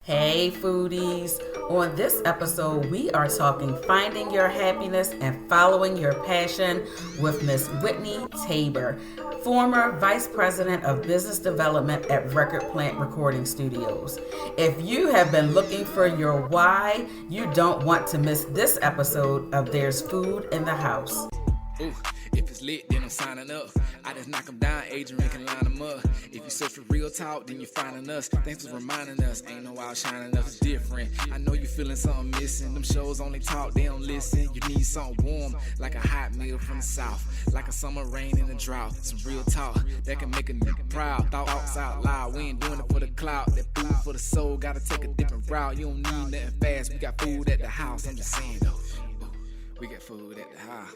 Hey foodies! On this episode, we are talking finding your happiness and following your passion with Miss Whitney Tabor, former Vice President of Business Development at Record Plant Recording Studios. If you have been looking for your why, you don't want to miss this episode of There's Food in the House. Ooh, if it's lit, then I'm signing up. I just knock them down, Adrian can line them up. If you search for real talk, then you're finding us. Thanks for reminding us, ain't no outshining us, it's different. I know you feeling something missing. Them shows only talk, they don't listen. You need something warm, like a hot meal from the south. Like a summer rain in a drought. Some real talk that can make a nigga proud. Thoughts out loud, we ain't doing it for the clout. That food for the soul, gotta take a different route. You don't need nothing fast, we got food at the house. I'm just saying though, we got food at the house.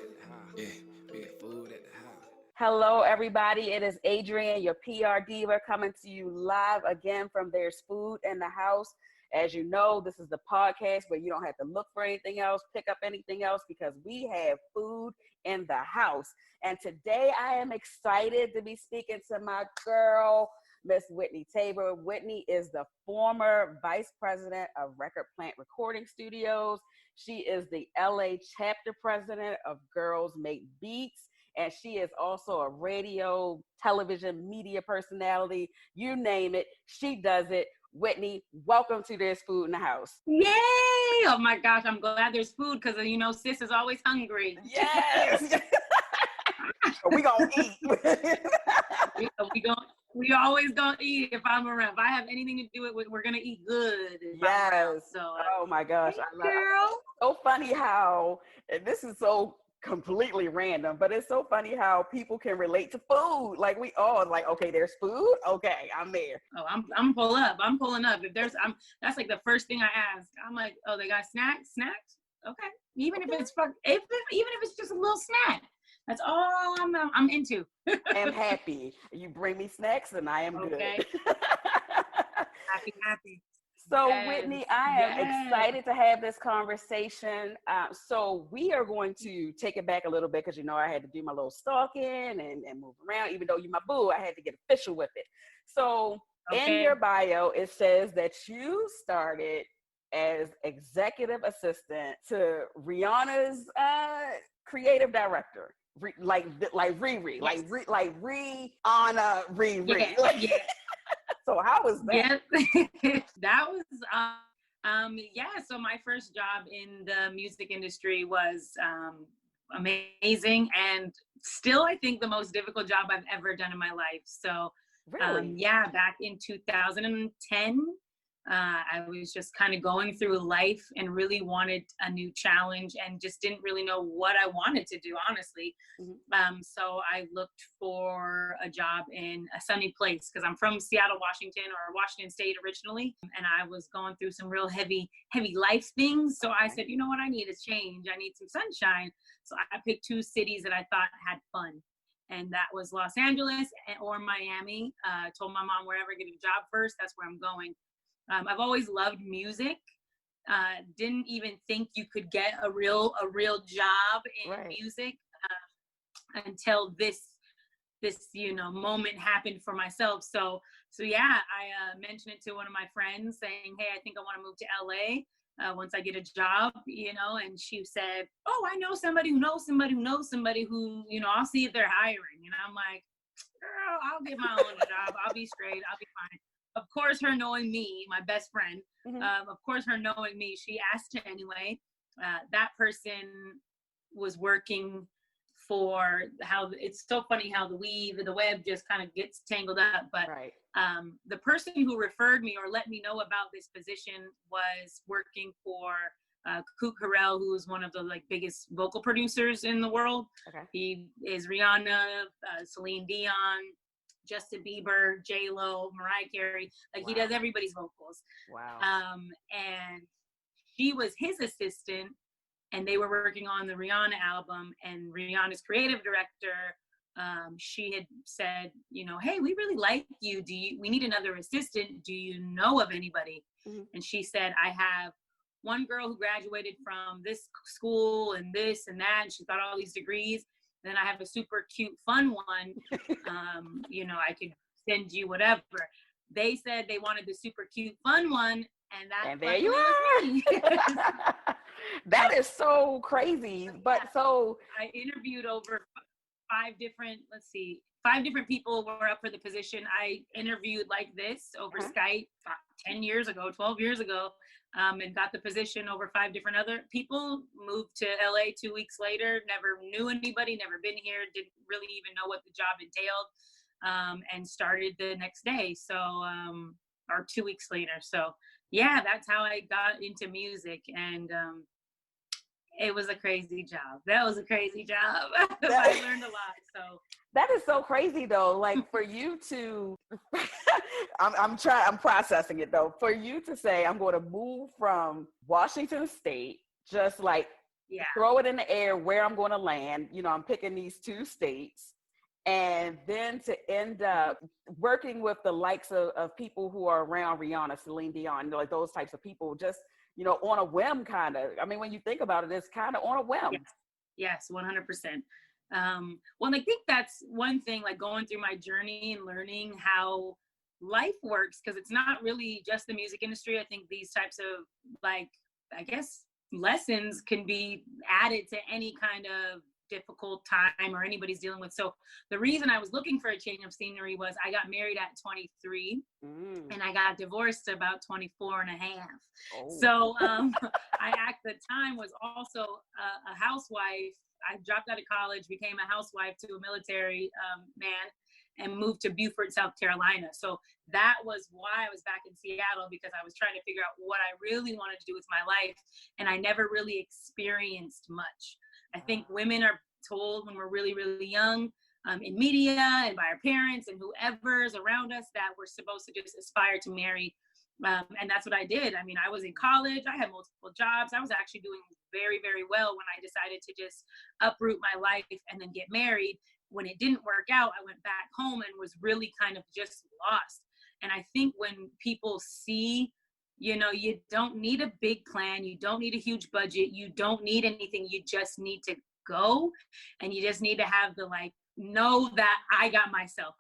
Yeah, we got food at the house. Hello, everybody. It is Adrian, your PR diva, coming to you live again from There's Food in the House. As you know, this is the podcast where you don't have to look for anything else, pick up anything else, because we have food in the house. And today I am excited to be speaking to my girl, Miss Whitney Tabor. Whitney is the former Vice President of Record Plant Recording Studios. She is the LA chapter president of Girls Make Beats, and she is also a radio, television, media personality. You name it, she does it. Whitney, welcome to There's Food in the House. Yay! Oh my gosh, I'm glad there's food because, you know, sis is always hungry. Yes! We gonna eat. we always gonna eat if I'm around. If I have anything to do with, we're gonna eat good. Yes. So, oh my gosh. hey, I love girl. it. So funny how, and this is so completely random, but it's so funny how people can relate to food. Like we all like, okay, there's food. Okay, I'm there. Oh, I'm pulling up. I'm pulling up. If there's, that's like the first thing I ask. I'm like, oh, they got snacks? Okay. Even if it's even if it's just a little snack. That's all I'm into. I am happy. You bring me snacks and I am okay. good. happy. So yes. Whitney, I am excited to have this conversation. So we are going to take it back a little bit because, you know, I had to do my little stalking and move around. Even though you're my boo, I had to get official with it. So in your bio, it says that you started as executive assistant to Rihanna's creative director. Like Riri, yes. like Rihanna Riri. Yeah, like, yeah. So how was that? Yeah, that was so my first job in the music industry was amazing, and still I think the most difficult job I've ever done in my life. So really? Back in 2010, I was just kind of going through life and really wanted a new challenge and just didn't really know what I wanted to do, honestly. Mm-hmm. So I looked for a job in a sunny place because I'm from Seattle, Washington, or Washington State originally. And I was going through some real heavy life things. So I said, you know what, I need a change. I need some sunshine. So I picked two cities that I thought had fun. And that was Los Angeles or Miami. Told my mom, wherever I get a job first, that's where I'm going. I've always loved music. Didn't even think you could get a real job in music until this moment happened for myself. So yeah, I mentioned it to one of my friends saying, hey, I think I want to move to LA once I get a job, and she said, oh, I know somebody who knows somebody who knows somebody who, I'll see if they're hiring. And I'm like, girl, I'll get my own job. I'll be straight. I'll be fine. Of course, her knowing me, my best friend, of course, her knowing me, she asked anyway. That person was working for it's so funny how the web just kind of gets tangled up. But the person who referred me or let me know about this position was working for Coot Carell, who is one of the biggest vocal producers in the world. Okay. He is Rihanna, Celine Dion, Justin Bieber, J-Lo, Mariah Carey, he does everybody's vocals. Wow. And she was his assistant, and they were working on the Rihanna album, and Rihanna's creative director, she had said, hey, we really like you. We need another assistant. Do you know of anybody? Mm-hmm. And she said, I have one girl who graduated from this school and this and that, and she's got all these degrees. Then I have a super cute, fun one. I could send you whatever. They said they wanted the super cute, fun one, And that And there luckily you was me. are. That is so crazy. But so I interviewed over five different people were up for the position. I interviewed like this over Skype 10 years ago, 12 years ago, and got the position over 5 different other people. Moved to LA 2 weeks later, never knew anybody, never been here, didn't really even know what the job entailed, and started the next day. So, or 2 weeks later. So yeah, that's how I got into music. And it was a crazy job. That was a crazy job. I learned a lot. So that is so crazy though. Like for you to, I'm processing it though. For you to say, I'm going to move from Washington State, just like throw it in the air where I'm going to land. You know, I'm picking these 2 states. And then to end up working with the likes of people who are around Rihanna, Celine Dion, like those types of people, just, you know, on a whim kind of. I mean, when you think about it, it's kind of on a whim. Yes, 100%. Well, I think that's one thing, like going through my journey and learning how life works, because it's not really just the music industry. I think these types of, like, I guess, lessons can be added to any kind of difficult time or anybody's dealing with. So the reason I was looking for a change of scenery was I got married at 23 and I got divorced about 24 and a half. So I at the time was also a housewife. I dropped out of college, became a housewife to a military man, and moved to Beaufort, South Carolina. So that was why I was back in Seattle, because I was trying to figure out what I really wanted to do with my life. And I never really experienced much. I think women are told when we're really, really young, in media and by our parents and whoever's around us, that we're supposed to just aspire to marry. And that's what I did. I mean, I was in college, I had multiple jobs. I was actually doing very, very well when I decided to just uproot my life and then get married. When it didn't work out, I went back home and was really kind of just lost. And I think when people see, you know, you don't need a big plan, you don't need a huge budget, you don't need anything, you just need to go, and you just need to have the, like, know that I got myself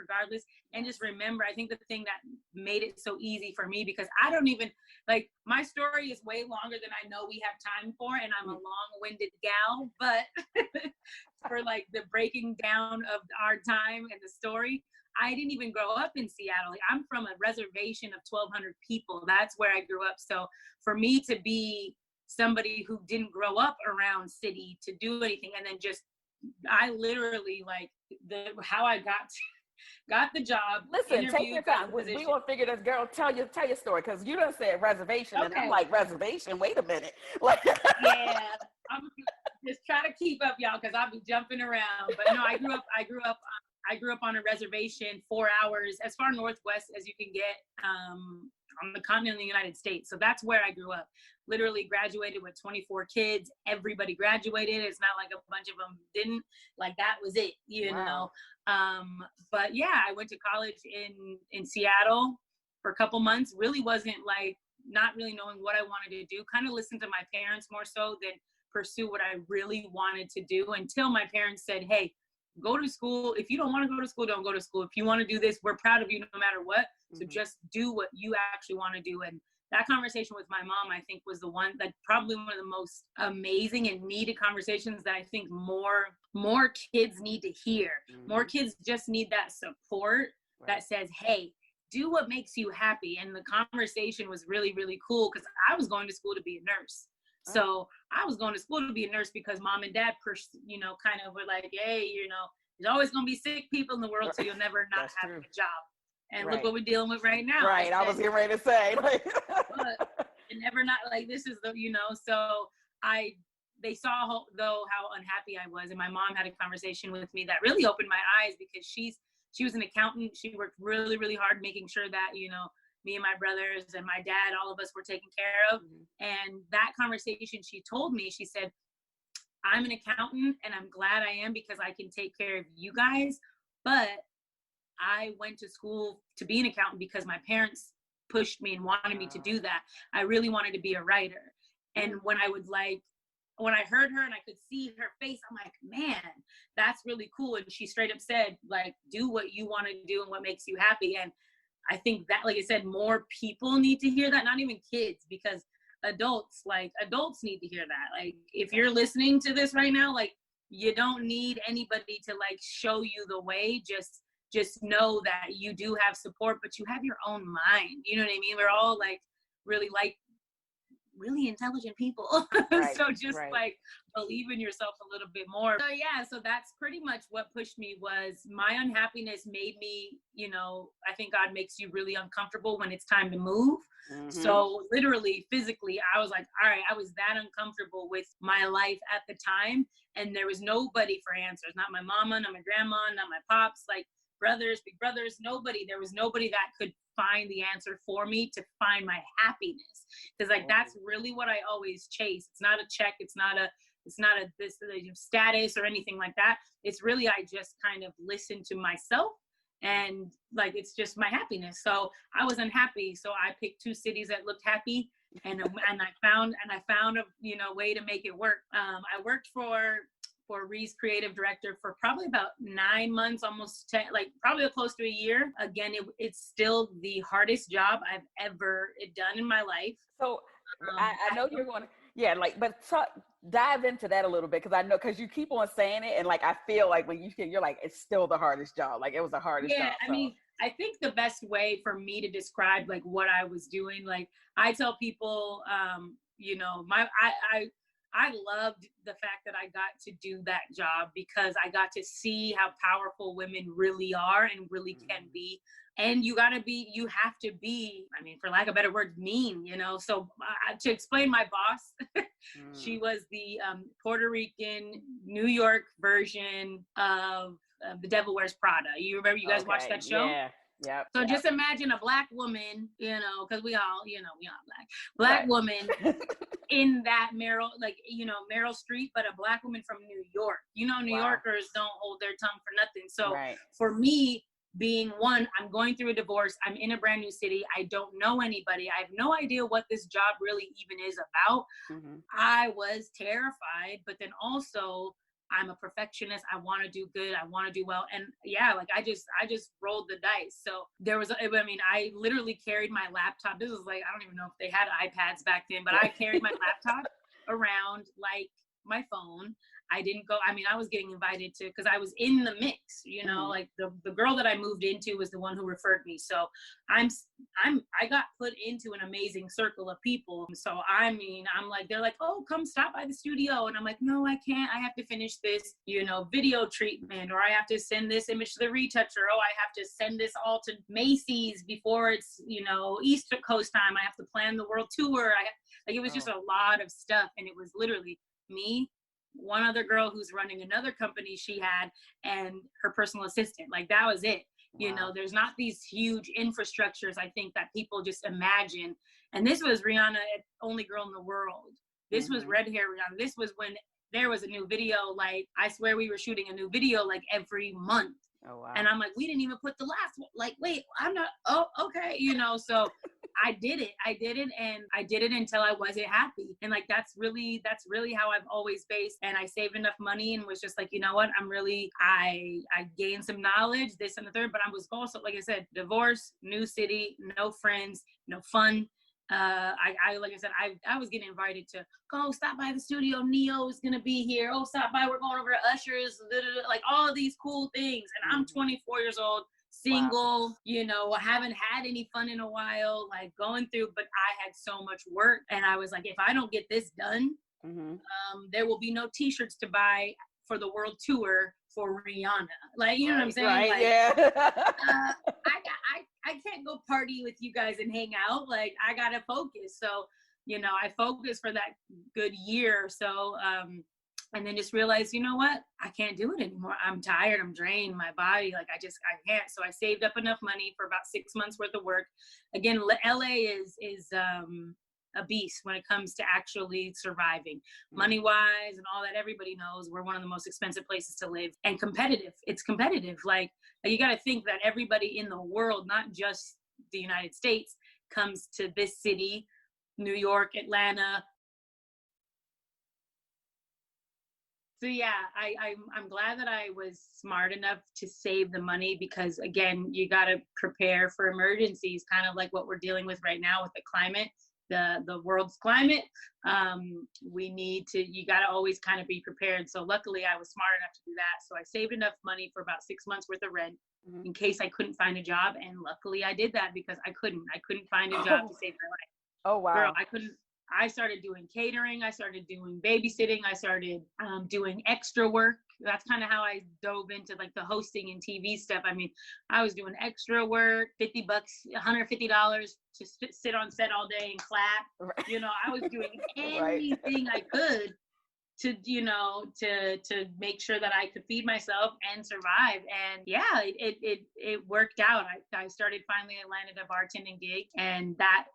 regardless. And just remember, I think the thing that made it so easy for me, because I don't even, like, my story is way longer than I know we have time for, and I'm a long-winded gal, but for like the breaking down of our time and the story, I didn't even grow up in Seattle. Like, I'm from a reservation of 1,200 people. That's where I grew up. So for me to be somebody who didn't grow up around city to do anything, and then just, I literally, like, how I got the job. Listen, take your time. We're gonna figure this. Girl, tell your story, because you done said reservation, and I'm like, reservation? Wait a minute. Like, yeah, I'm just trying to keep up, y'all, because I'll be jumping around. But no, I grew up on a reservation 4 hours, as far northwest as you can get, on the continent of the United States. So that's where I grew up. Literally graduated with 24 kids. Everybody graduated. It's not like a bunch of them didn't. Like, that was it, you know. But yeah, I went to college in Seattle for a couple months. Really wasn't, like, not really knowing what I wanted to do. Kind of listened to my parents more so than pursue what I really wanted to do, until my parents said, hey, go to school. If you don't want to go to school, don't go to school. If you want to do this, we're proud of you no matter what. So just do what you actually want to do. And that conversation with my mom, I think, was the one that probably one of the most amazing and needed conversations that I think more kids need to hear. More kids just need that support that says, hey, do what makes you happy. And the conversation was really, really cool, because I was going to school to be a nurse. So I was going to school to be a nurse because mom and dad, you know, kind of were like, hey, you know, there's always going to be sick people in the world, so you'll never not have a job. And look what we're dealing with right now. Right. I was getting ready to say. And never not, like, this is the, you know, so they saw though how unhappy I was. And my mom had a conversation with me that really opened my eyes, because she was an accountant. She worked really, really hard making sure that, you know, me and my brothers and my dad, all of us were taken care of. And that conversation, she told me, she said, I'm an accountant and I'm glad I am, because I can take care of you guys. But I went to school to be an accountant because my parents pushed me and wanted me to do that. I really wanted to be a writer. And when I heard her and I could see her face, I'm like, man, that's really cool. And she straight up said, like, do what you want to do and what makes you happy. And I think that, like I said, more people need to hear that, not even kids, because adults need to hear that. Like, if you're listening to this right now, like, you don't need anybody to like show you the way. Just know that you do have support, but you have your own mind. You know what I mean? We're all like really intelligent people. Right, So just right. like believe in yourself a little bit more. So yeah, so that's pretty much what pushed me. Was my unhappiness made me, you know, I think God makes you really uncomfortable when it's time to move. So literally, physically, I was like, all right, I was that uncomfortable with my life at the time, and there was nobody for answers. Not my mama, not my grandma, not my pops, like brothers, big brothers, nobody. There was nobody that could find the answer for me to find my happiness. Because like that's really what I always chase. It's not a check, it's not a this status or anything like that. It's really, I just kind of listen to myself, and like it's just my happiness. So I was unhappy, so I picked two cities that looked happy, and I found a, you know, way to make it work. I worked for Ree's creative director for probably about 9 months, almost 10, like probably close to a year. Again, it's still the hardest job I've ever done in my life. So I know you're going to, yeah, like, but dive into that a little bit, because I know, because you keep on saying it, and like I feel like when you're like, it's still the hardest job. Like, it was the hardest job. I mean, I think the best way for me to describe like what I was doing, like I tell people, you know, I loved the fact that I got to do that job, because I got to see how powerful women really are and really can be. And you have to be, I mean, for lack of better word, mean, you know? So to explain my boss, she was the Puerto Rican, New York version of The Devil Wears Prada. You remember, you guys watched that show? Yeah. Yep, so just imagine a black woman, you know, because we all black woman in that Meryl Streep, but a black woman from New York. You know, New Yorkers don't hold their tongue for nothing. So for me, being one, I'm going through a divorce, I'm in a brand new city, I don't know anybody, I have no idea what this job really even is about. I was terrified, but then also I'm a perfectionist. I want to do good. I want to do well. And yeah, like I just rolled the dice. So I literally carried my laptop. This was like, I don't even know if they had iPads back then, but I carried my laptop around like my phone. I was getting invited to, because I was in the mix, you know, like the girl that I moved into was the one who referred me. So I got put into an amazing circle of people. So I mean, I'm like, they're like, oh, come stop by the studio. And I'm like, no, I can't. I have to finish this, you know, video treatment, or I have to send this image to the retoucher. Oh, I have to send this all to Macy's before it's, you know, East Coast time. I have to plan the world tour. It was just a lot of stuff. And it was literally me, one other girl who's running another company she had, and her personal assistant. Like that was it. You know, there's not these huge infrastructures, I think, that people just imagine. And this was Rihanna, only girl in the world. This was red hair Rihanna. This was when there was a new video. Like, I swear we were shooting a new video like every month. Oh, wow. And I'm like, we didn't even put the last one. Like, wait, I'm not, oh, okay. You know, so I did it, and I did it until I wasn't happy. And like, that's really how I've always based. And I saved enough money and was just like, you know what, I gained some knowledge, this and the third, but I was also, like I said, divorce, new city, no friends, no fun. Like I said, I was getting invited to go stop by the studio. Neo is going to be here. Oh, stop by. We're going over to Usher's, like all of these cool things. And I'm 24 years old, single, you know, haven't had any fun in a while, like going through, but I had so much work. And I was like, if I don't get this done, there will be no t-shirts to buy for the world tour for Rihanna. Like, you know what I'm saying? Right, like, yeah. I can't go party with you guys and hang out. Like, I gotta focus. So, you know, I focused for that good year or so. And then just realized, you know what? I can't do it anymore. I'm tired. I'm drained. My body, like, I can't. So I saved up enough money for about 6 months worth of work. Again, LA is a beast when it comes to actually surviving, money-wise and all that. Everybody knows we're one of the most expensive places to live, and competitive. It's competitive. Like you got to think that everybody in the world, not just the United States, comes to this city, New York, Atlanta, So yeah, I'm glad that I was smart enough to save the money, because again, you got to prepare for emergencies, kind of like what we're dealing with right now with the climate, the world's climate. We need to, you got to always kind of be prepared. So luckily I was smart enough to do that. So I saved enough money for about 6 months worth of rent in case I couldn't find a job. And luckily I did that, because I couldn't find a job to save my life. Oh, wow. Girl, I started doing catering. I started doing babysitting. I started doing extra work. That's kind of how I dove into like the hosting and TV stuff. I mean, I was doing extra work, $50, $150 to sit on set all day and clap. Right. You know, I was doing anything I could to, you know, to make sure that I could feed myself and survive. And yeah, it worked out. I started, finally I landed a bartending gig, and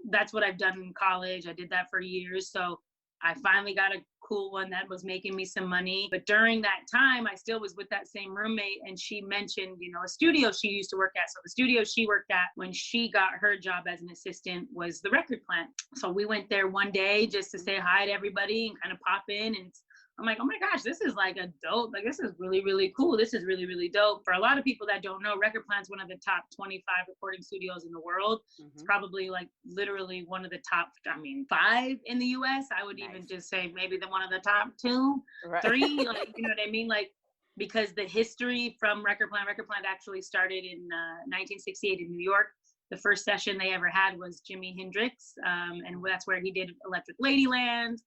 that's what I've done in college. I did that for years. So I finally got a cool one that was making me some money. But during that time, I still was with that same roommate, and she mentioned, you know, a studio she used to work at. So the studio she worked at when she got her job as an assistant was the record plant. So we went there one day just to say hi to everybody and kind of pop in, and I'm like, oh my gosh, this is like a dope, like this is really, really cool. This is really, really dope. For a lot of people that don't know, Record Plant's one of the top 25 recording studios in the world. It's probably like literally one of the top, 5 in the US. I would even just say maybe one of the top 2, 3, like, you know what I mean? Like, because the history from Record Plant actually started in 1968 in New York. The first session they ever had was Jimi Hendrix, and that's where he did Electric Ladyland.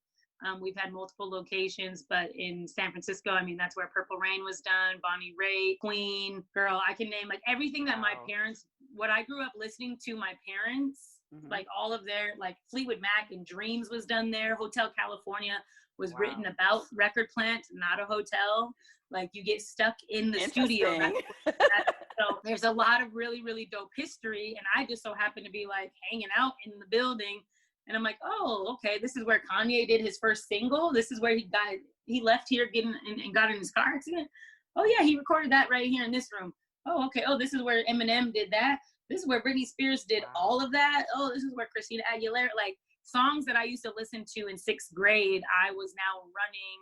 We've had multiple locations, but in San Francisco, I mean, that's where Purple Rain was done, Bonnie Raitt, Queen, girl, I can name like everything that my parents, what I grew up listening to my parents, like all of their, like Fleetwood Mac and Dreams was done there. Hotel California was written about Record Plant, not a hotel. Like you get stuck in the studio. So there's a lot of really, really dope history. And I just so happened to be like hanging out in the building. And I'm like, oh, okay, this is where Kanye did his first single. This is where he left here and got in his car accident. Oh yeah, he recorded that right here in this room. Oh, okay. Oh, this is where Eminem did that. This is where Britney Spears did all of that. Oh, this is where Christina Aguilera, like songs that I used to listen to in 6th grade, I was now running,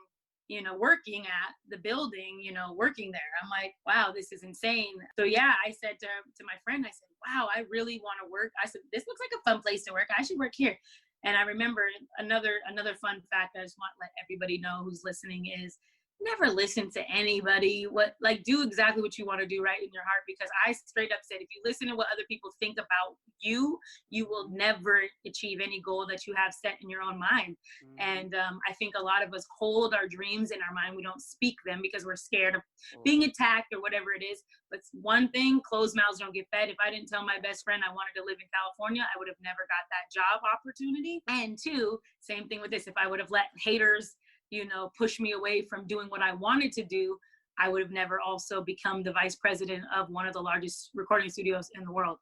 you know, working at the building, you know, working there. I'm like, wow, this is insane. So yeah, I said to my friend, I said, wow, I really want to work. I said, this looks like a fun place to work. I should work here. And I remember another fun fact I just want to let everybody know who's listening is never listen to anybody. Do exactly what you want to do right in your heart, because I straight up said, if you listen to what other people think about you, you will never achieve any goal that you have set in your own mind. And I think a lot of us hold our dreams in our mind. We don't speak them because we're scared of being attacked or whatever it is. But one thing, closed mouths don't get fed. If I didn't tell my best friend I wanted to live in California, I would have never got that job opportunity. And 2, same thing with this. If I would have let haters, you know, push me away from doing what I wanted to do, I would have never also become the vice president of one of the largest recording studios in the world.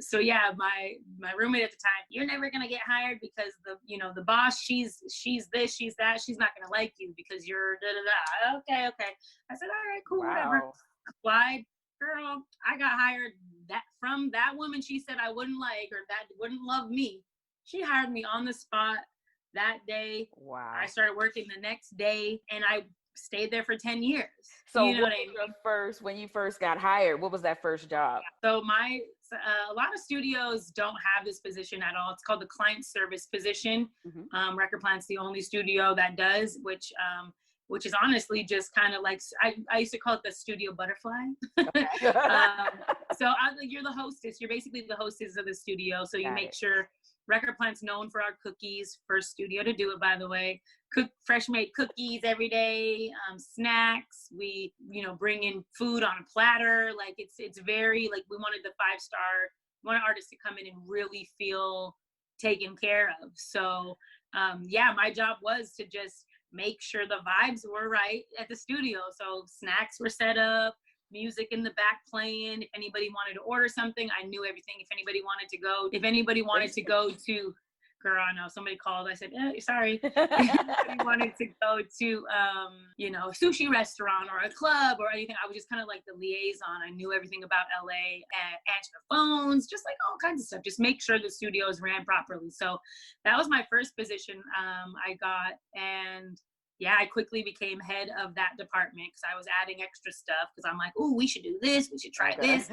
So yeah, my roommate at the time, you're never gonna get hired because the boss, she's this, she's that, she's not gonna like you because you're da da da. Okay. I said, all right, cool, whatever. Applied, girl, I got hired from that woman she said I wouldn't like or that wouldn't love me. She hired me on the spot that day. Wow. I started working the next day, and I stayed there for 10 years. So you know what I mean? When you first got hired, what was that first job? So a lot of studios don't have this position at all. It's called the client service position. Record Plant's the only studio that does, which is honestly just kind of like, I used to call it the studio butterfly. Okay. You're the hostess. You're basically the hostess of the studio. So you make sure. Record Plant's known for our cookies, first studio to do it, by the way. Cook fresh made cookies every day, snacks. We, bring in food on a platter. Like it's very, like, we wanted the 5-star, wanted artists to come in and really feel taken care of. So my job was to just make sure the vibes were right at the studio. So snacks were set up, music in the back playing. If anybody wanted to order something, I knew everything. If anybody wanted to go to, girl, I know somebody called. I said, sorry. If anybody wanted to go to, a sushi restaurant or a club or anything, I was just kind of like the liaison. I knew everything about LA, and answer the phones, just like all kinds of stuff. Just make sure the studios ran properly. So that was my first position I got. And yeah, I quickly became head of that department because I was adding extra stuff because I'm like, oh, we should do this. We should try this.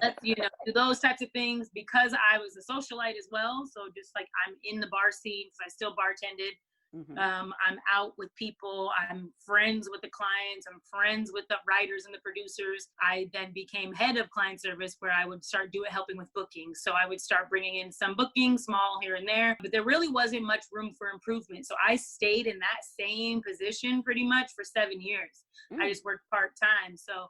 Let's, do those types of things because I was a socialite as well. So just like I'm in the bar scene because I still bartended. Mm-hmm. I'm out with people. I'm friends with the clients. I'm friends with the writers and the producers. I then became head of client service where I would start helping with bookings. So I would start bringing in some bookings, small here and there, but there really wasn't much room for improvement. So I stayed in that same position pretty much for 7 years. I just worked part-time. So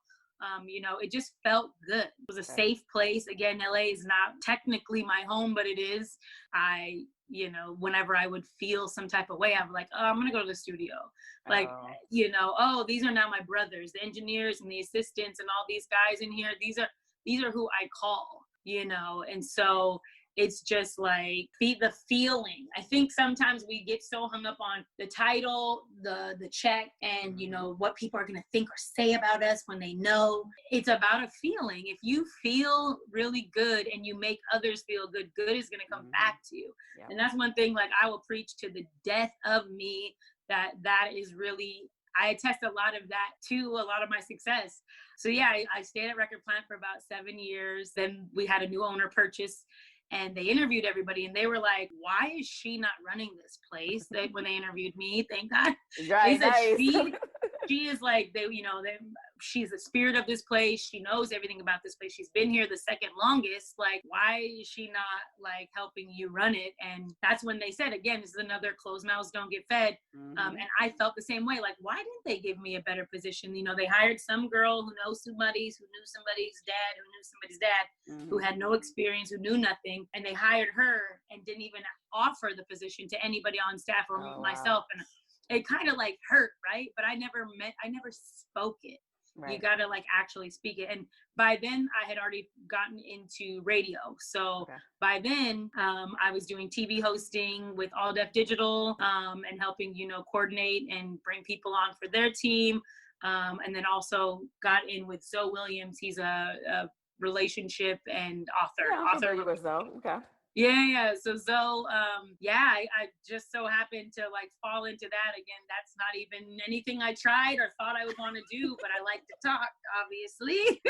it just felt good. It was a safe place. Again, LA is not technically my home, but it is. Whenever I would feel some type of way, I'm like, oh, I'm going to go to the studio. Like, these are now my brothers, the engineers and the assistants and all these guys in here. These are who I call, and so it's just like the feeling. I think sometimes we get so hung up on the title, the check, and what people are going to think or say about us when they know. It's about a feeling. If you feel really good and you make others feel good, good is going to come back to you. Yeah. And that's one thing, like I will preach to the death of me, that is really, I attest a lot of that to a lot of my success. So yeah, I stayed at Record Plant for about 7 years. Then we had a new owner purchase. And they interviewed everybody, and they were like, "Why is she not running this place?" When they interviewed me, thank God. Right, they said nice. she is like she's the spirit of this place. She knows everything about this place. She's been here the second longest. Like, why is she not like helping you run it? And that's when they said, again, this is another closed mouths don't get fed. And I felt the same way. Like, why didn't they give me a better position? They hired some girl who knows somebody's, who knew somebody's dad, who knew somebody's dad, who had no experience, who knew nothing, and they hired her and didn't even offer the position to anybody on staff or myself. And it kind of like hurt, right? But I never spoke it. Right. You got to like actually speak it. And by then I had already gotten into radio. So by then I was doing TV hosting with All Def Digital and helping, coordinate and bring people on for their team. And then also got in with Zoe Williams. He's a relationship and author. With Zoe. Okay. Yeah. So Zoe, I just so happened to like fall into that again. That's not even anything I tried or thought I would want to do, but I like to talk, obviously.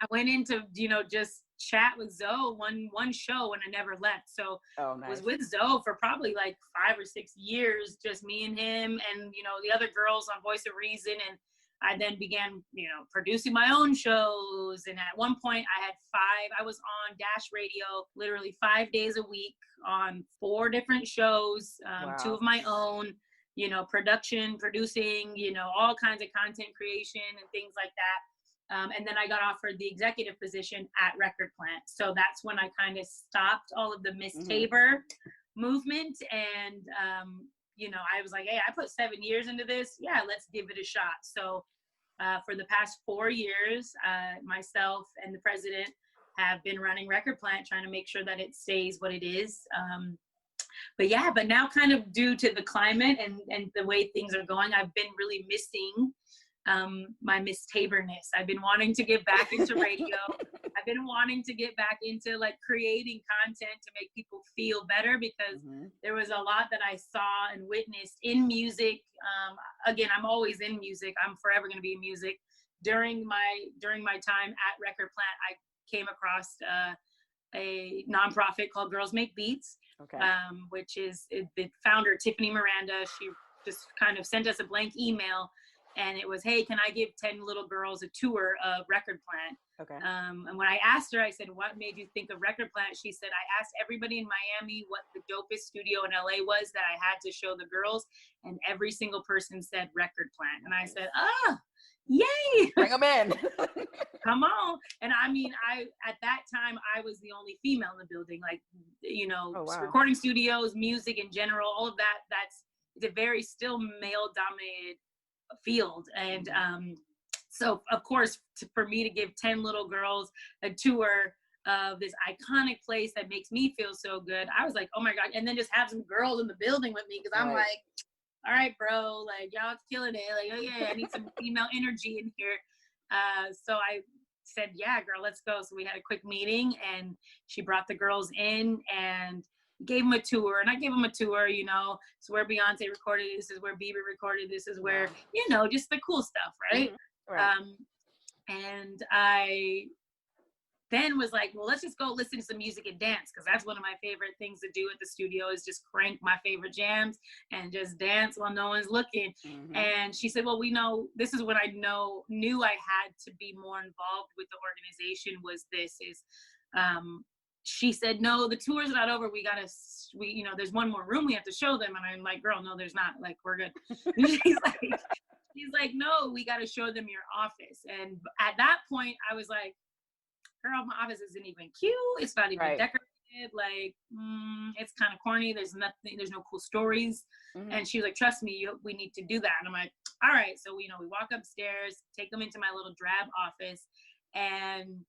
I went into, just chat with Zoe one show and I never left. So I was with Zoe for probably like 5 or 6 years, just me and him and, the other girls on Voice of Reason. And I then began, producing my own shows. And at one point I was on Dash Radio literally 5 days a week on 4 different shows, 2 of my own, producing, all kinds of content creation and things like that. And then I got offered the executive position at Record Plant. So that's when I kind of stopped all of the Miss Tabor movement. And, I was like, hey, I put 7 years into this. Yeah, let's give it a shot. So for the past 4 years, myself and the president have been running Record Plant, trying to make sure that it stays what it is. But now kind of due to the climate and the way things are going, I've been really missing my Miss Taborness. I've been wanting to get back into radio. I've been wanting to get back into like creating content to make people feel better because there was a lot that I saw and witnessed in music. Again, I'm always in music. I'm forever going to be in music. During my time at Record Plant, I came across a nonprofit called Girls Make Beats, which is the founder, Tiffany Miranda. She just kind of sent us a blank email. And it was, hey, can I give 10 little girls a tour of Record Plant? And when I asked her, I said, what made you think of Record Plant? She said, I asked everybody in Miami what the dopest studio in LA was that I had to show the girls. And every single person said Record Plant. And I said, yay! Bring them in. Come on. And I mean, at that time, I was the only female in the building. Like, recording studios, music in general, all of that, it's a very still male-dominated field. And so of course for me to give 10 little girls a tour of this iconic place that makes me feel so good, I was like, oh my God. And then just have some girls in the building with me because I'm like, all right, bro, like y'all killing it, like, oh yeah, I need some female energy in here. So I said, yeah, girl, let's go. So we had a quick meeting and she brought the girls in and gave him a tour, and I gave him a tour, you know, this is where Beyonce recorded, this is where Bieber recorded, this is where, you know, just the cool stuff, right? Right. And I then was like, well, let's just go listen to some music and dance, because that's one of my favorite things to do at the studio, is just crank my favorite jams and just dance while no one's looking. And she said, well, we know, this is what I knew I had to be more involved with the organization, was this is, she said, no, the tour's not over. We, you know, there's one more room we have to show them. And I'm like, girl, no, there's not. Like, we're good. She's like, no, we got to show them your office. And at that point, I was like, girl, my office isn't even cute. It's not even decorated. Like, it's kind of corny. There's nothing. There's no cool stories. And she was like, trust me, we need to do that. And I'm like, all right. So, you know, we walk upstairs, take them into my little drab office, and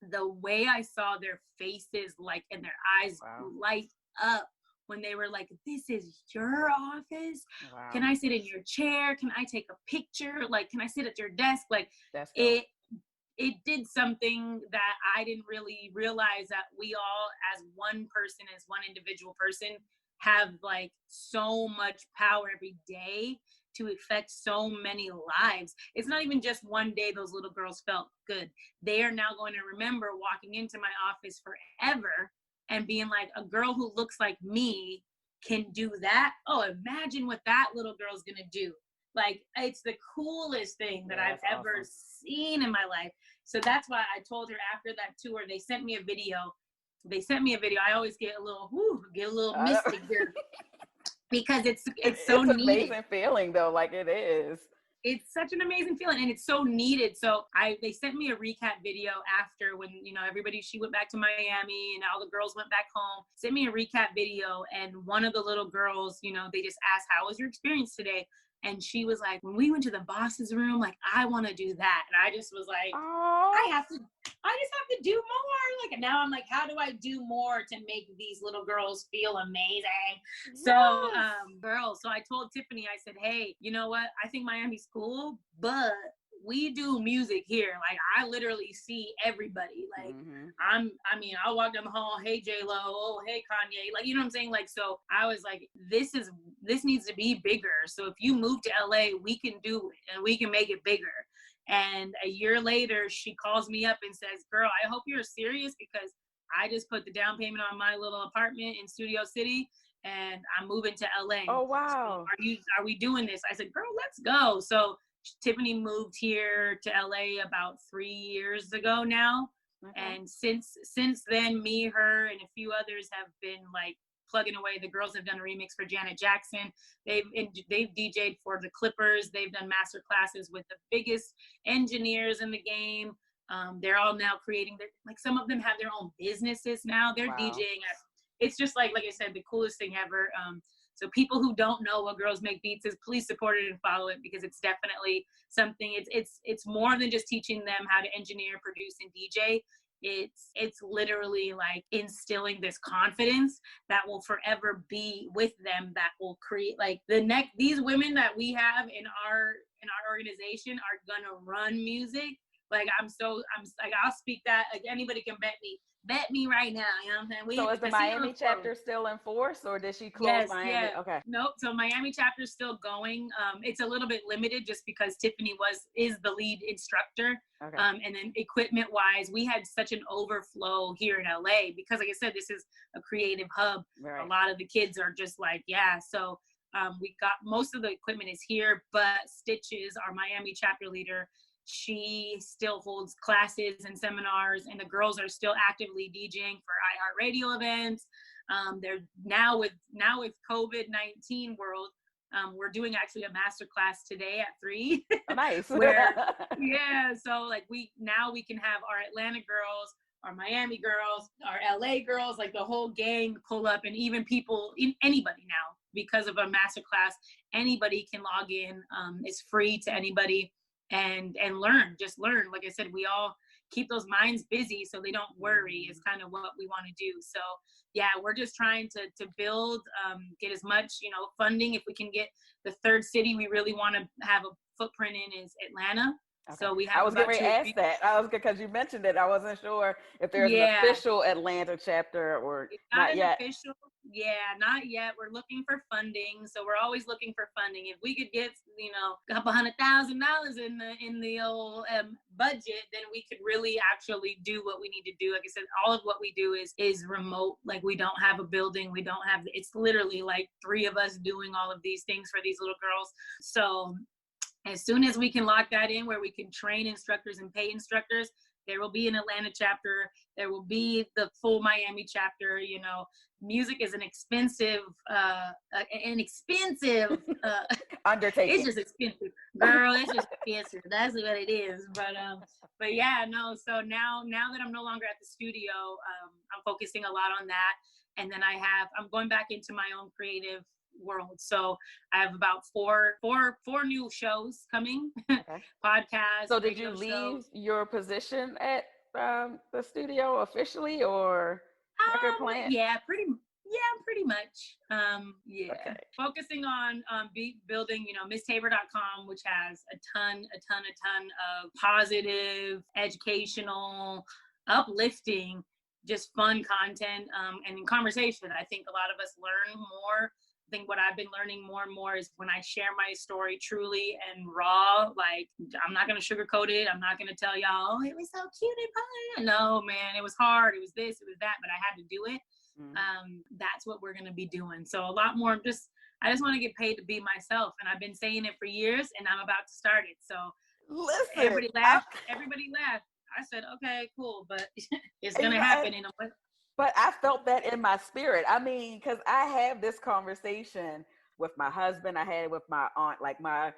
the way I saw their faces, like, and their eyes light up when they were like, this is your office? Can I sit in your chair? Can I take a picture? Like, can I sit at your desk? Like, it did something that I didn't really realize, that we all, as one person, as one individual person, have like so much power every day to affect so many lives. It's not even just one day those little girls felt good. They are now going to remember walking into my office forever and being like, a girl who looks like me can do that. Oh, imagine what that little girl's gonna do. Like, it's the coolest thing that I've ever seen in my life. So that's why I told her after that tour, they sent me a video. I always get a little mystic here, because it's so needed. It's an amazing feeling though, like it is. It's such an amazing feeling, and it's so needed. So they sent me a recap video after, when, you know, she went back to Miami and all the girls went back home, sent me a recap video. And one of the little girls, you know, they just asked, how was your experience today? And she was like, when we went to the boss's room, like, I want to do that. And I just was like, I just have to do more. Like, and now I'm like, how do I do more to make these little girls feel amazing? Yes. So, so I told Tiffany, I said, hey, you know what? I think Miami's cool, but we do music here. Like, I literally see everybody. Like, I'll walk down the hall, hey J-Lo, oh hey Kanye, like, you know what I'm saying? Like, so I was like, this needs to be bigger. So if you move to LA, we can do it, and we can make it bigger. And a year later, she calls me up and says, girl, I hope you're serious, because I just put the down payment on my little apartment in Studio City, and I'm moving to LA. Oh wow. So are we doing this? I said, girl, let's go. So Tiffany moved here to LA about 3 years ago now. And since then, me, her, and a few others have been like plugging away. The girls have done a remix for Janet Jackson. They've DJ'd for the Clippers. They've done master classes with the biggest engineers in the game. They're all now creating some of them have their own businesses now. They're DJing. It's just like I said, the coolest thing ever. So people who don't know what Girls Make Beats is, please support it and follow it, because it's definitely something. It's more than just teaching them how to engineer, produce, and DJ. It's literally like instilling this confidence that will forever be with them, that will create like these women that we have in our organization are gonna run music. Like, I'm like, I'll speak that, like, anybody can bet me right now, you know what I'm saying? So is the Miami chapter still in force, or did she close Miami? Yeah. Okay. Nope. So Miami chapter is still going. It's a little bit limited just because Tiffany is the lead instructor. Okay. And then equipment wise, we had such an overflow here in LA because, like I said, this is a creative hub. Right. A lot of the kids are just like, yeah. So we got most of the equipment is here, but Stitches, our Miami chapter leader, she still holds classes and seminars, and the girls are still actively DJing for iHeartRadio events. They're now with COVID-19 world, we're doing actually a master class today at 3. Oh, nice. So like we can have our Atlanta girls, our Miami girls, our LA girls, like the whole gang pull up, and even anybody now, because of a master class, anybody can log in. It's free to anybody. And just learn. Like I said, we all keep those minds busy so they don't worry is kind of what we want to do. So yeah, we're just trying to build, get as much, funding. If we can get the third city we really want to have a footprint in is Atlanta. Okay. So we have. I was getting ready to ask that. Because you mentioned it. I wasn't sure if there's an official Atlanta chapter or not yet. Official. Yeah, not yet. We're looking for funding, so we're always looking for funding. If we could get, a couple $100,000 in the old budget, then we could really actually do what we need to do. Like I said, all of what we do is remote. Like, we don't have a building. We don't have. It's literally like 3 of us doing all of these things for these little girls. So as soon as we can lock that in, where we can train instructors and pay instructors, there will be an Atlanta chapter. There will be the full Miami chapter. Music is an expensive undertaking. It's just expensive, girl. It's just expensive. That's what it is. But yeah, no. So now that I'm no longer at the studio, I'm focusing a lot on that. And then I'm going back into my own creative world. So I have about four new shows coming. Okay. Podcasts. So did you leave your position at the studio officially, or record plant? Yeah, pretty much. Okay. Focusing on building, MissTaber.com, which has a ton of positive, educational, uplifting, just fun content, and in conversation. I think a lot of us learn more. I think what I've been learning more and more is when I share my story truly and raw. Like, I'm not going to sugarcoat it. I'm not going to tell y'all, oh, it was so cute and fun. No, man, it was hard. It was this, it was that, but I had to do it. That's what we're going to be doing. So a lot more I just want to get paid to be myself. And I've been saying it for years, and I'm about to start it. So listen, everybody laughed. I said, okay, cool, but it's going to happen in a way. But I felt that in my spirit. I mean, because I have this conversation with my husband. I had it with my aunt, like my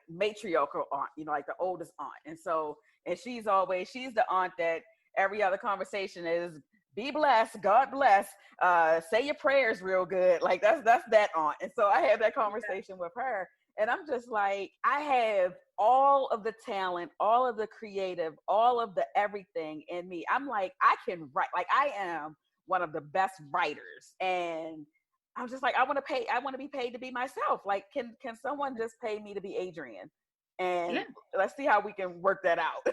matriarchal aunt, like the oldest aunt. And she's the aunt that every other conversation is, be blessed, God bless, say your prayers real good. Like that's that aunt. And so I had that conversation with her. And I'm just like, I have all of the talent, all of the creative, all of the everything in me. I'm like, I can write. Like, I am one of the best writers. And I'm just like, I want to be paid to be myself. Like, can someone just pay me to be Adrian? And let's see how we can work that out.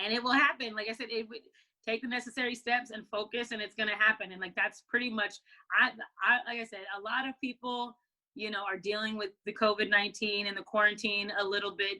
And it will happen. Like I said, it would take the necessary steps and focus, and it's going to happen. And like, that's pretty much, like I said, a lot of people, are dealing with the COVID-19 and the quarantine a little bit,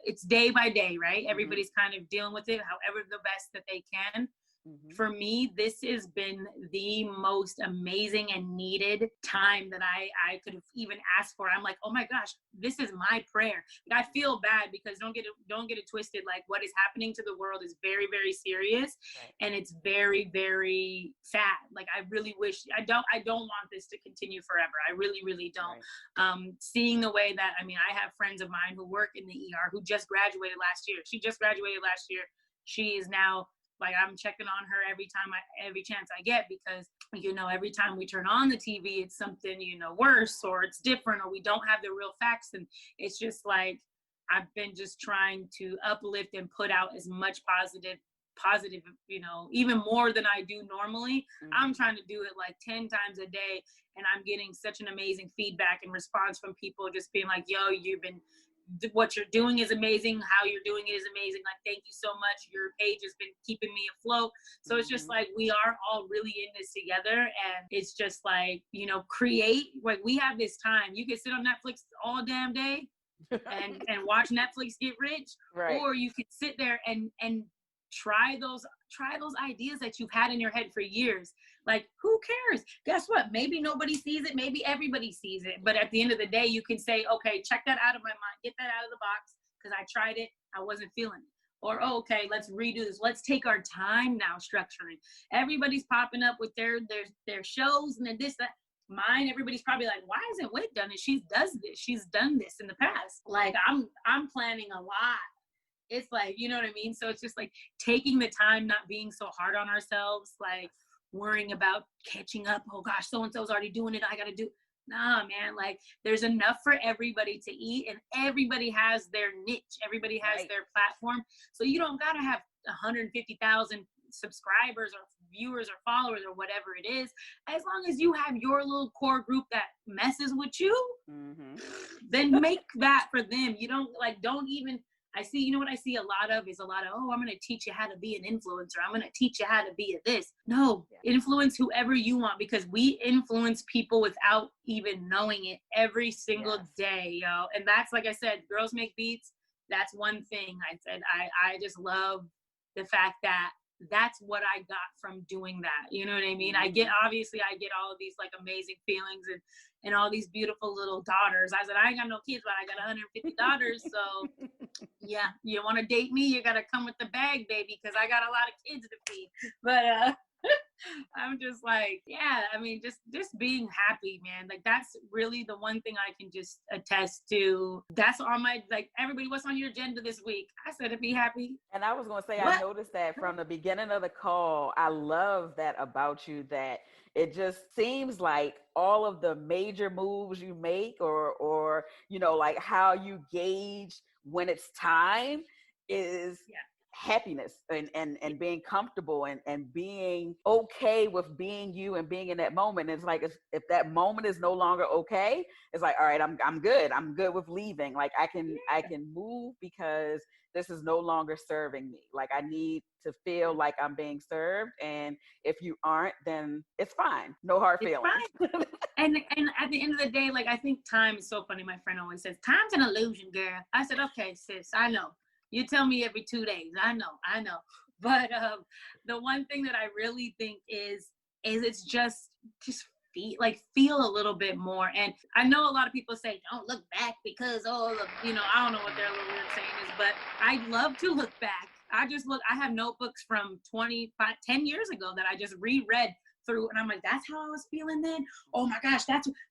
it's day by day, right? Mm-hmm. Everybody's kind of dealing with it, however, the best that they can. Mm-hmm. For me, this has been the most amazing and needed time that I could have even asked for. I'm like, oh my gosh, this is my prayer. Like, I feel bad because don't get it twisted. Like, what is happening to the world is very, very serious, right. And it's very, very sad. Like, I really wish I don't want this to continue forever. I really, really don't. Right. Seeing the way that, I have friends of mine who work in the ER who just graduated last year. She just graduated last year. She is now, like, I'm checking on her every chance I get, because, every time we turn on the TV, it's something, worse, or it's different, or we don't have the real facts. And it's just like, I've been just trying to uplift and put out as much positive, even more than I do normally. Mm-hmm. I'm trying to do it like 10 times a day. And I'm getting such an amazing feedback and response from people just being like, yo, what you're doing is amazing. How you're doing it is amazing. Like, thank you so much. Your page has been keeping me afloat. So it's just like, we are all really in this together. And it's just like, create, like, we have this time. You can sit on Netflix all damn day and watch Netflix get rich. Right. Or you can sit there and try those ideas that you've had in your head for years. Like, who cares? Guess what? Maybe nobody sees it. Maybe everybody sees it. But at the end of the day, you can say, okay, check that out of my mind. Get that out of the box, because I tried it. I wasn't feeling it. Or, oh, okay, let's redo this. Let's take our time now structuring. Everybody's popping up with their shows and then this, that. Mine, everybody's probably like, why isn't Whit done it? She's done this in the past. Like, I'm planning a lot. It's like, you know what I mean? So it's just like taking the time, not being so hard on ourselves, like worrying about catching up. Oh gosh, so-and-so's already doing it. I got to do. Nah, man, like, there's enough for everybody to eat, and everybody has their niche. Everybody has their platform. So you don't got to have 150,000 subscribers or viewers or followers or whatever it is. As long as you have your little core group that messes with you, then make that for them. You don't even I see, you know what I see a lot of is oh, I'm going to teach you how to be an influencer. I'm going to teach you how to be a this. No, influence whoever you want, because we influence people without even knowing it every single day, yo. And that's, like I said, Girls Make Beats. That's one thing I said. I just love the fact that that's what I got from doing that. You know what I mean? I get all of these like amazing feelings and all these beautiful little daughters. I said, I ain't got no kids, but I got 150 daughters. So yeah, you want to date me? You got to come with the bag, baby, because I got a lot of kids to feed. But I'm just like, yeah, I mean, just being happy, man. Like, that's really the one thing I can just attest to. That's on my, like, everybody, what's on your agenda this week? I said to be happy. And I was going to say, I noticed that from the beginning of the call. I love that about you, that it just seems like all of the major moves you make or you know, like how you gauge when it's time is happiness and being comfortable and being okay with being you and being in that moment. It's like if that moment is no longer okay, it's like, all right, I'm good with leaving. Like I can move because this is no longer serving me. Like I need to feel like I'm being served, and if you aren't, then it's fine. No hard feelings. And at the end of the day, like, I think time is so funny. My friend always says, time's an illusion, girl. I said, okay, sis, I know. You tell me every 2 days. I know. But the one thing that I really think is it's just feel a little bit more. And I know a lot of people say, don't look back because, I don't know what their little weird saying is, but I love to look back. I have notebooks from 10 years ago that I just reread through, and I'm like, that's how I was feeling then? Oh my gosh,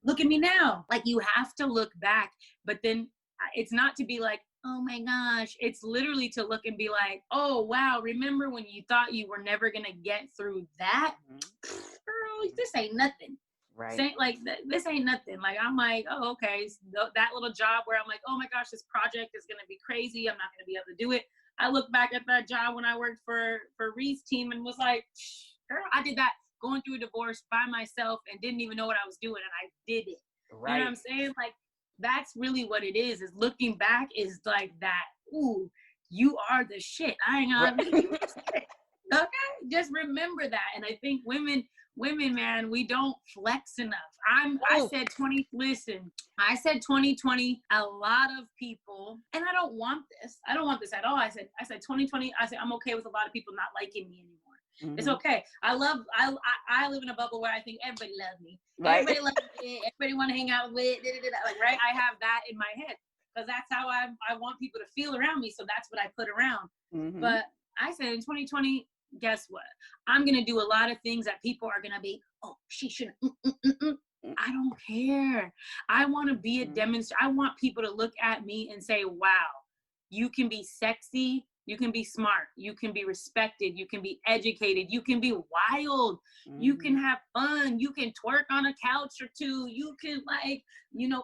look at me now. Like, you have to look back, but then it's not to be like, oh my gosh, it's literally to look and be like, oh wow, remember when you thought you were never gonna get through that? Girl, this ain't nothing. Right. This ain't nothing. Like, I'm like, oh, okay, so that little job where I'm like, oh my gosh, this project is gonna be crazy, I'm not gonna be able to do it. I look back at that job when I worked for Ree's team and was like, girl, I did that going through a divorce by myself and didn't even know what I was doing, and I did it. Right. You know what I'm saying? Like, that's really what it is looking back is like that. Ooh, you are the shit. I ain't gonna leave you. Okay, just remember that. And I think women, man, we don't flex enough. I said 2020. A lot of people, and I don't want this at all. I said 2020. I said I'm okay with a lot of people not liking me anymore. Mm-hmm. It's okay. I live in a bubble where I think everybody loves me. Right? Everybody loves me. Everybody want to hang out with. Like, right? I have that in my head because that's how I want people to feel around me. So that's what I put around. Mm-hmm. But I said in 2020, guess what? I'm gonna do a lot of things that people are gonna be. Oh, she shouldn't. I don't care. I want to be a demonstrator. I want people to look at me and say, wow, you can be sexy. You can be smart. You can be respected. You can be educated. You can be wild. Mm-hmm. You can have fun. You can twerk on a couch or two. You can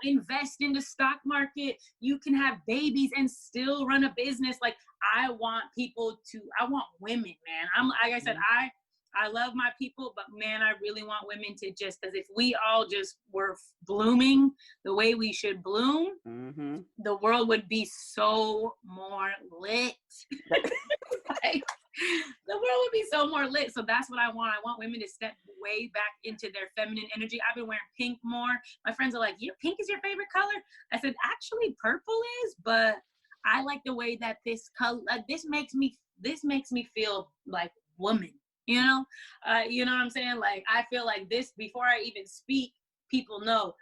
invest in the stock market. You can have babies and still run a business. Like, I want women, man. Like I said, I love my people, but man, I really want women to because if we all just were blooming the way we should bloom, mm-hmm. the world would be so more lit. Like, the world would be so more lit. So that's what I want. I want women to step way back into their feminine energy. I've been wearing pink more. My friends are like, pink is your favorite color? I said, actually, purple is, but I like the way that this color, this makes me feel like woman. You know what I'm saying? Like, I feel like this, before I even speak, people know,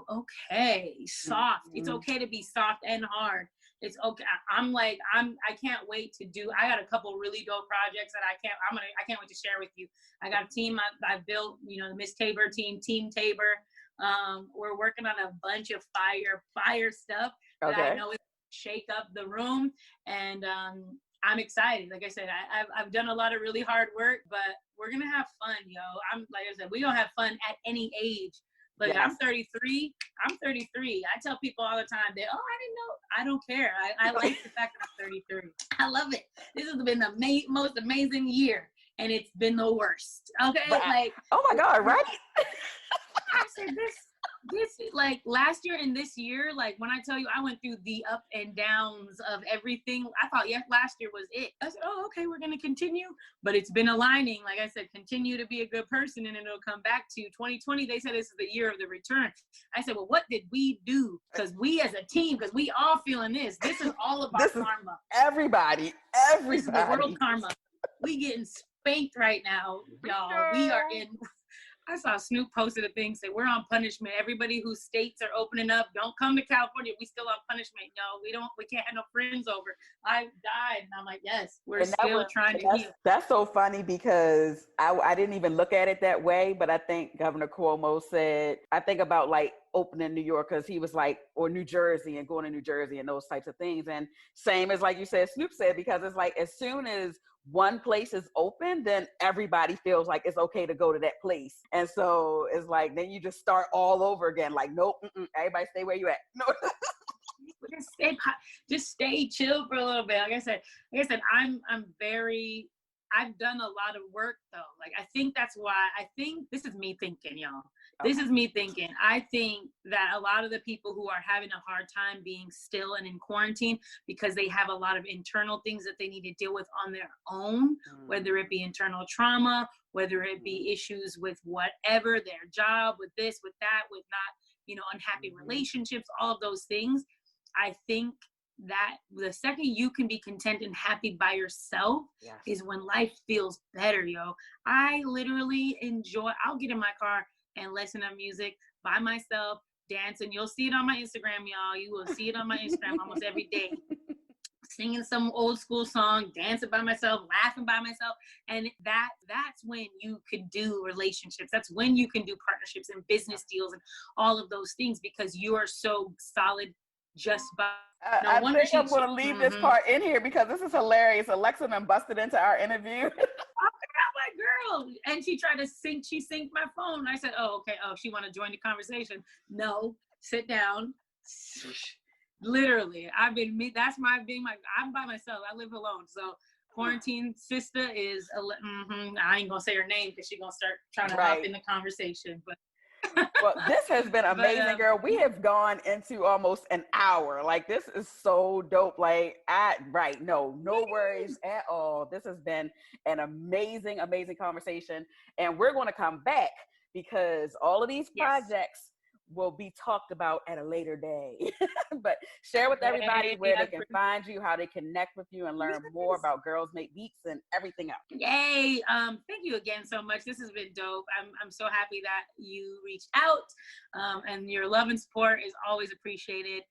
okay, soft. Mm-hmm. It's okay to be soft and hard. It's okay. I can't wait to do, I got a couple really dope projects that I can't wait to share with you. I got a team I've built, the Miss Tabor team, Team Tabor. We're working on a bunch of fire stuff that I know is shake up the room. And, I'm excited. Like I said, I've done a lot of really hard work, but we're going to have fun, yo. Like I said, we're going to have fun at any age. But yes. I'm 33. I tell people all the time that, I didn't know. I don't care. I like the fact that I'm 33. I love it. This has been the most amazing year, and it's been the worst. Okay? Oh my God, right? I said this, like last year and this year, like when I tell you I went through the up and downs of everything, I thought, yeah, last year was it. I said, oh, okay, we're going to continue. But it's been aligning. Like I said, continue to be a good person and it'll come back to you. 2020, they said this is the year of the return. I said, well, what did we do? Because we as a team, because we all feeling this. This is all about karma. Everybody. This is the world karma. We getting spanked right now, y'all. We are in... I saw Snoop posted a thing, say we're on punishment. Everybody whose states are opening up, don't come to California. We still on punishment. No, we can't have no friends over. I died. And I'm like, yes, we're still trying to heal. That's so funny because I didn't even look at it that way, but I think Governor Cuomo said, I think about like opening New York because he was like, or New Jersey and going to New Jersey and those types of things. And same as like you said, Snoop said, because it's like as soon as one place is open, then everybody feels like it's okay to go to that place. And so it's like, then you just start all over again. Like, nope, everybody stay where you at. No. Just stay chill for a little bit. Like I said, I've done a lot of work though. Like, I think that's why, this is me thinking, y'all. This is me thinking. I think that a lot of the people who are having a hard time being still and in quarantine because they have a lot of internal things that they need to deal with on their own, whether it be internal trauma, whether it be issues with whatever, their job, with this, with that, with not, unhappy relationships, all of those things. I think that the second you can be content and happy by yourself is when life feels better, yo. I literally I'll get in my car and listen to music by myself, dancing. You'll see it on my Instagram, y'all. You will see it on my Instagram almost every day. Singing some old school song, dancing by myself, laughing by myself. And that's when you can do relationships. That's when you can do partnerships and business deals and all of those things because you are so solid just by I think I'm going to leave this part in here because this is hilarious. Alexa then busted into our interview. Girl, and she tried to synced my phone. I said, oh, okay. Oh, she want to join the conversation. No, sit down. Literally, I'm by myself. I live alone. So quarantine sister is, I ain't gonna say her name because she's gonna start trying to hop in the conversation, but well, this has been amazing, girl. We have gone into almost an hour. Like, this is so dope. Like, no worries at all. This has been an amazing, amazing conversation. And we're going to come back because all of these projects will be talked about at a later day. But share with everybody where they can find you, how they connect with you, and learn more about Girls Make Beats and everything else. Yay! Thank you again so much. This has been dope. I'm so happy that you reached out, and your love and support is always appreciated.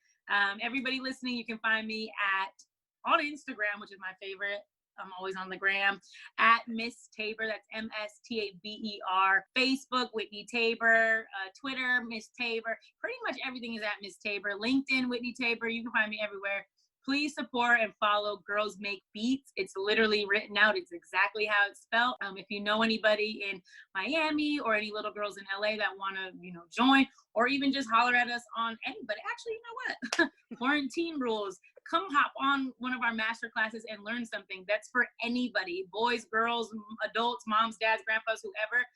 Everybody listening, you can find me on Instagram, which is my favorite. I'm always on the gram at Miss Tabor. That's MSTABER. Facebook, Whitney Tabor. Twitter, Miss Tabor. Pretty much everything is at Miss Tabor. LinkedIn, Whitney Tabor. You can find me everywhere. Please support and follow Girls Make Beats. It's literally written out. It's exactly how it's spelled. If you know anybody in Miami or any little girls in LA that want to, join, or even just holler at us on anybody. Actually, you know what? Quarantine rules. Come hop on one of our master classes and learn something. That's for anybody, boys, girls, adults, moms, dads, grandpas, whoever.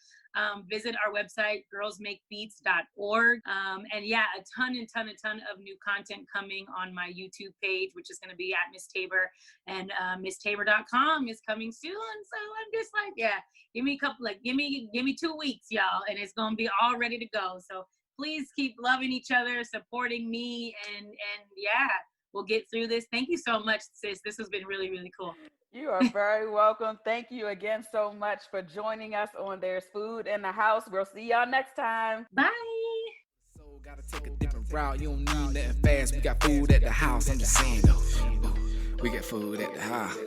Visit our website, girlsmakebeats.org. And a ton of new content coming on my YouTube page, which is going to be at Miss Tabor, and MissTabor.com is coming soon. So I'm just like, give me a couple, give me 2 weeks, y'all, and it's going to be all ready to go. So please keep loving each other, supporting me, and we'll get through this. Thank you so much, sis. This has been really, really cool. You are very welcome. Thank you again so much for joining us on There's Food in the House. We'll see y'all next time. Bye. So gotta take a different route. You don't need nothing fast. We got food at the house. I'm just saying though. We got food at the house.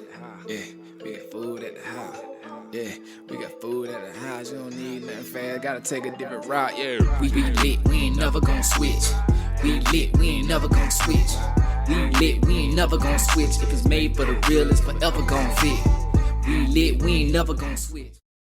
Yeah, we got food at the house. Yeah, we got food at the house. You don't need nothing fast. Gotta take a different route. Yeah, we lit. We ain't never gonna switch. We lit. We ain't never gonna switch. We lit, we ain't never gonna switch. If it's made for the real, it's forever gonna fit. We lit, we ain't never gonna switch.